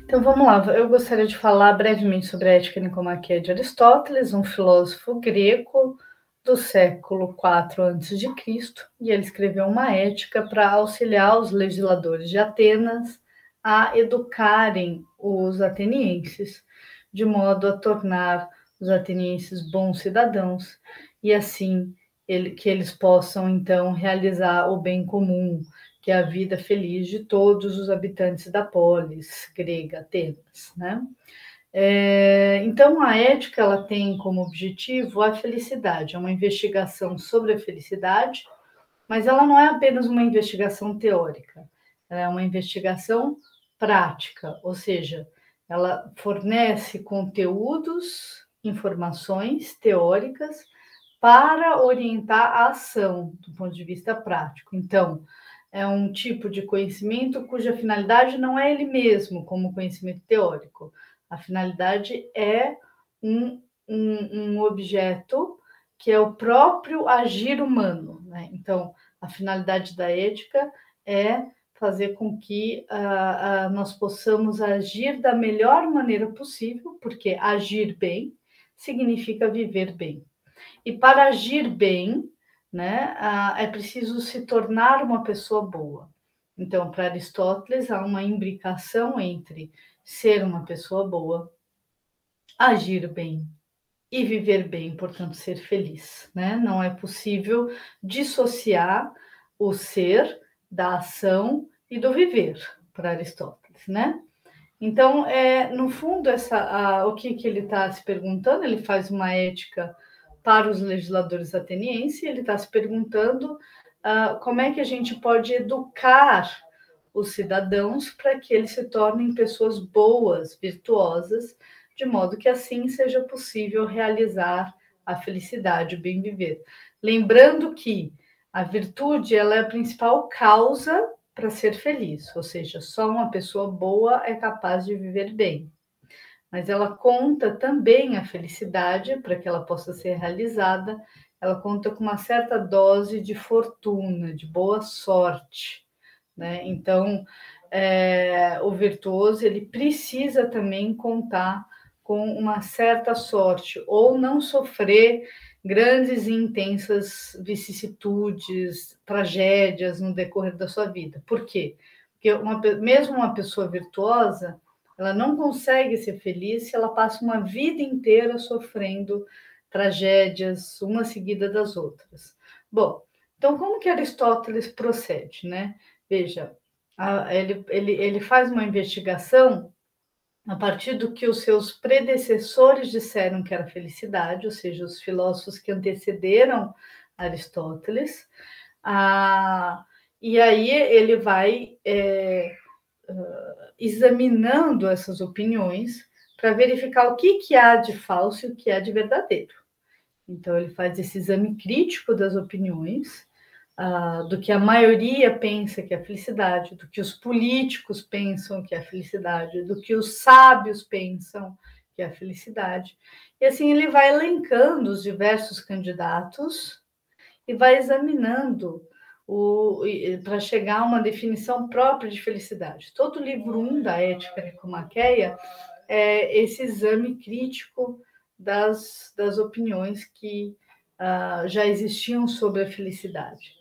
Então vamos lá, eu gostaria de falar brevemente sobre a Ética Nicomaquia de Aristóteles, um filósofo grego do século IV a.C., e ele escreveu uma ética para auxiliar os legisladores de Atenas a educarem os atenienses, de modo a tornar os atenienses bons cidadãos, e assim que eles possam então realizar o bem comum, que é a vida feliz de todos os habitantes da polis grega Atenas, né? Então, a ética ela tem como objetivo a felicidade, é uma investigação sobre a felicidade, mas ela não é apenas uma investigação teórica, ela é uma investigação prática, ou seja, ela fornece conteúdos, informações teóricas para orientar a ação do ponto de vista prático. Então, é um tipo de conhecimento cuja finalidade não é ele mesmo, como conhecimento teórico. A finalidade é um objeto que é o próprio agir humano, né? Então, a finalidade da ética é fazer com que nós possamos agir da melhor maneira possível, porque agir bem significa viver bem. E para agir bem, né, é preciso se tornar uma pessoa boa. Então, para Aristóteles, há uma imbricação entre ser uma pessoa boa, agir bem e viver bem, portanto, ser feliz, né? Não é possível dissociar o ser da ação e do viver, para Aristóteles, né? Então, no fundo, o que ele está se perguntando, ele faz uma ética para os legisladores atenienses, ele está se perguntando como é que a gente pode educar os cidadãos para que eles se tornem pessoas boas, virtuosas, de modo que assim seja possível realizar a felicidade, o bem viver. Lembrando que a virtude ela é a principal causa para ser feliz, ou seja, só uma pessoa boa é capaz de viver bem. Mas ela conta também a felicidade, para que ela possa ser realizada, ela conta com uma certa dose de fortuna, de boa sorte, né? Então, o virtuoso ele precisa também contar com uma certa sorte, ou não sofrer grandes e intensas vicissitudes, tragédias no decorrer da sua vida. Por quê? Porque mesmo uma pessoa virtuosa, ela não consegue ser feliz se ela passa uma vida inteira sofrendo tragédias, uma seguida das outras. Bom, então como que Aristóteles procede, né? Veja, ele faz uma investigação a partir do que os seus predecessores disseram que era felicidade, ou seja, os filósofos que antecederam Aristóteles, e aí ele vai examinando essas opiniões para verificar o que há de falso e o que há de verdadeiro. Então, ele faz esse exame crítico das opiniões, do que a maioria pensa que é felicidade, do que os políticos pensam que é felicidade, do que os sábios pensam que é felicidade. E assim ele vai elencando os diversos candidatos e vai examinando para chegar a uma definição própria de felicidade. Todo o livro 1 da Ética Nicomaqueia é esse exame crítico das opiniões que já existiam sobre a felicidade.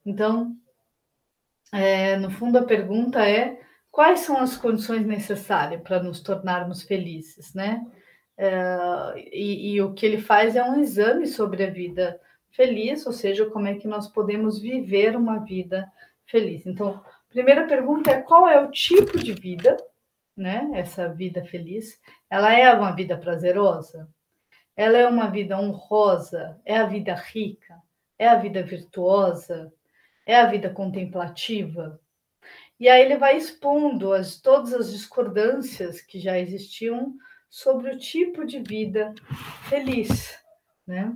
Então, no fundo, a pergunta é quais são as condições necessárias para nos tornarmos felizes, né? E o que ele faz é um exame sobre a vida feliz, ou seja, como é que nós podemos viver uma vida feliz. Então, a primeira pergunta é qual é o tipo de vida, né? Essa vida feliz, ela é uma vida prazerosa? Ela é uma vida honrosa? É a vida rica? É a vida virtuosa? É a vida contemplativa? E aí ele vai expondo todas as discordâncias que já existiam sobre o tipo de vida feliz, né?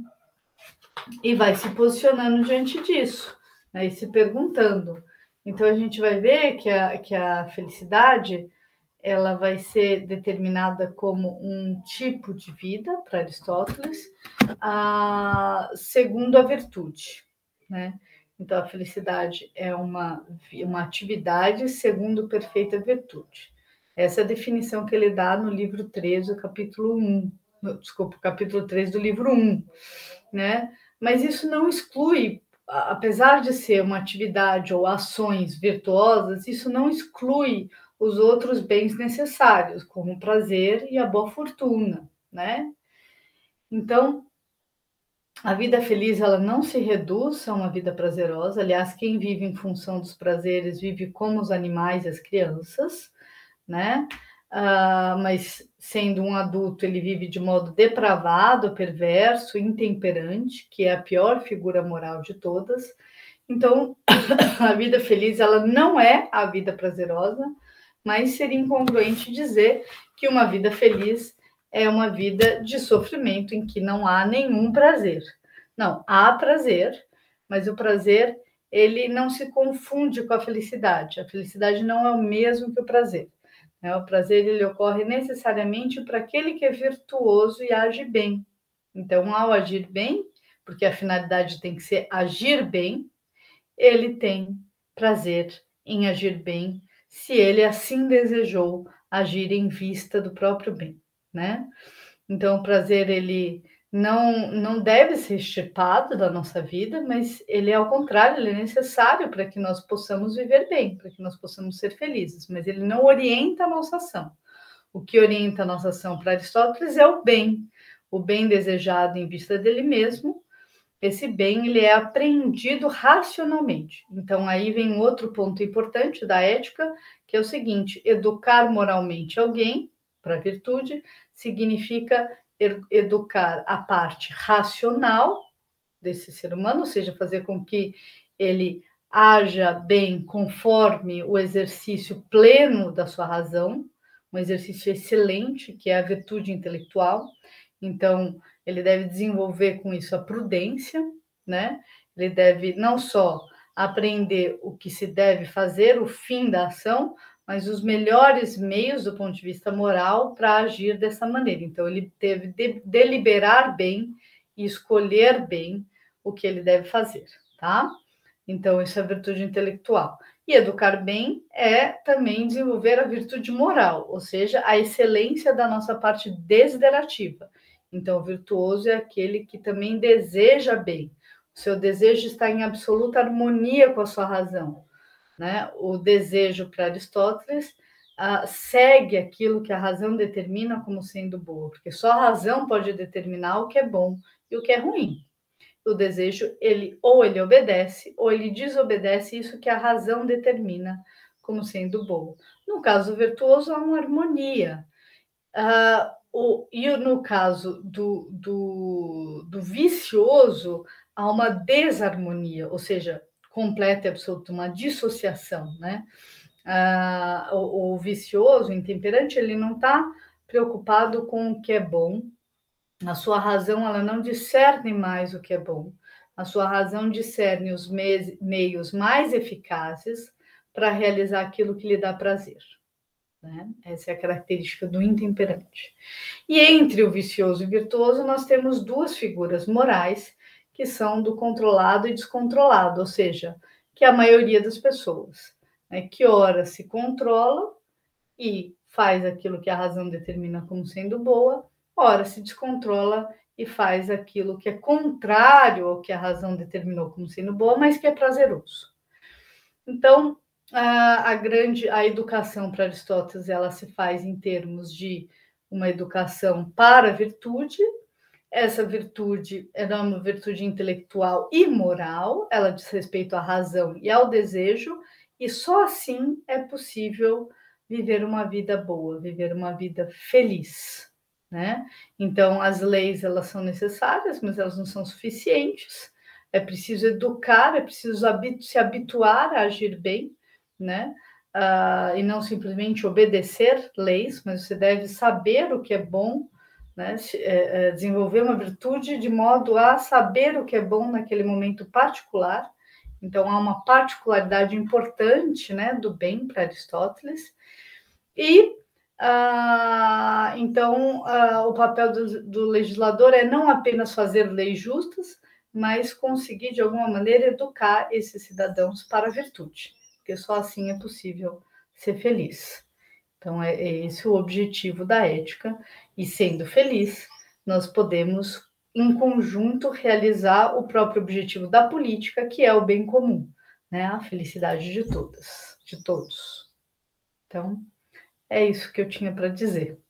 E vai se posicionando diante disso, né? E se perguntando. Então a gente vai ver que a felicidade ela vai ser determinada como um tipo de vida para Aristóteles, segundo a virtude, né? Então, a felicidade é uma atividade segundo perfeita virtude. Essa é a definição que ele dá no livro 3, o capítulo 1. Desculpa, o capítulo 3 do livro 1, né? Mas isso não exclui, apesar de ser uma atividade ou ações virtuosas, isso não exclui os outros bens necessários, como o prazer e a boa fortuna, né? Então, a vida feliz, ela não se reduz a uma vida prazerosa. Aliás, quem vive em função dos prazeres vive como os animais e as crianças, né? Mas sendo um adulto, ele vive de modo depravado, perverso, intemperante, que é a pior figura moral de todas. Então, a vida feliz, ela não é a vida prazerosa, mas seria incongruente dizer que uma vida feliz é uma vida de sofrimento em que não há nenhum prazer. Não, há prazer, mas o prazer, ele não se confunde com a felicidade. A felicidade não é o mesmo que o prazer. O prazer, ele ocorre necessariamente para aquele que é virtuoso e age bem. Então, ao agir bem, porque a finalidade tem que ser agir bem, ele tem prazer em agir bem, se ele assim desejou agir em vista do próprio bem, né? Então, o prazer, ele não deve ser extirpado da nossa vida, mas ele, ao contrário, ele é necessário para que nós possamos viver bem, para que nós possamos ser felizes, mas ele não orienta a nossa ação. O que orienta a nossa ação para Aristóteles é o bem desejado em vista dele mesmo. Esse bem, ele é apreendido racionalmente. Então, aí vem outro ponto importante da ética, que é o seguinte: educar moralmente alguém para a virtude significa educar a parte racional desse ser humano, ou seja, fazer com que ele haja bem conforme o exercício pleno da sua razão, um exercício excelente, que é a virtude intelectual. Então, ele deve desenvolver com isso a prudência, né? Ele deve não só aprender o que se deve fazer, o fim da ação, mas os melhores meios do ponto de vista moral para agir dessa maneira. Então, ele deve deliberar bem e escolher bem o que ele deve fazer, tá? Então, isso é a virtude intelectual. E educar bem é também desenvolver a virtude moral, ou seja, a excelência da nossa parte desiderativa. Então, o virtuoso é aquele que também deseja bem. O seu desejo está em absoluta harmonia com a sua razão, né? O desejo, para Aristóteles, segue aquilo que a razão determina como sendo boa, porque só a razão pode determinar o que é bom e o que é ruim. O desejo, ele obedece ou ele desobedece isso que a razão determina como sendo bom. No caso virtuoso, há uma harmonia. E no caso do vicioso, há uma desarmonia, ou seja, completa e absoluta, uma dissociação, né? O vicioso, o intemperante, ele não está preocupado com o que é bom. A sua razão, ela não discerne mais o que é bom. A sua razão discerne os meios mais eficazes para realizar aquilo que lhe dá prazer, né? Essa é a característica do intemperante. E entre o vicioso e o virtuoso, nós temos duas figuras morais que são do controlado e descontrolado, ou seja, que a maioria das pessoas, né, que ora se controla e faz aquilo que a razão determina como sendo boa, ora se descontrola e faz aquilo que é contrário ao que a razão determinou como sendo boa, mas que é prazeroso. Então, a educação para Aristóteles, ela se faz em termos de uma educação para a virtude. Essa virtude é uma virtude intelectual e moral, ela diz respeito à razão e ao desejo, e só assim é possível viver uma vida boa, viver uma vida feliz, né? Então, as leis, elas são necessárias, mas elas não são suficientes. É preciso educar, é preciso se habituar a agir bem, né? E não simplesmente obedecer leis, mas você deve saber o que é bom, né? Desenvolver uma virtude de modo a saber o que é bom naquele momento particular. Então, há uma particularidade importante, né, do bem para Aristóteles. E, então, o papel do legislador é não apenas fazer leis justas, mas conseguir, de alguma maneira, educar esses cidadãos para a virtude, porque só assim é possível ser feliz. Então, é esse o objetivo da ética, e sendo feliz, nós podemos, em conjunto, realizar o próprio objetivo da política, que é o bem comum, né? A felicidade de todas, de todos. Então, é isso que eu tinha para dizer.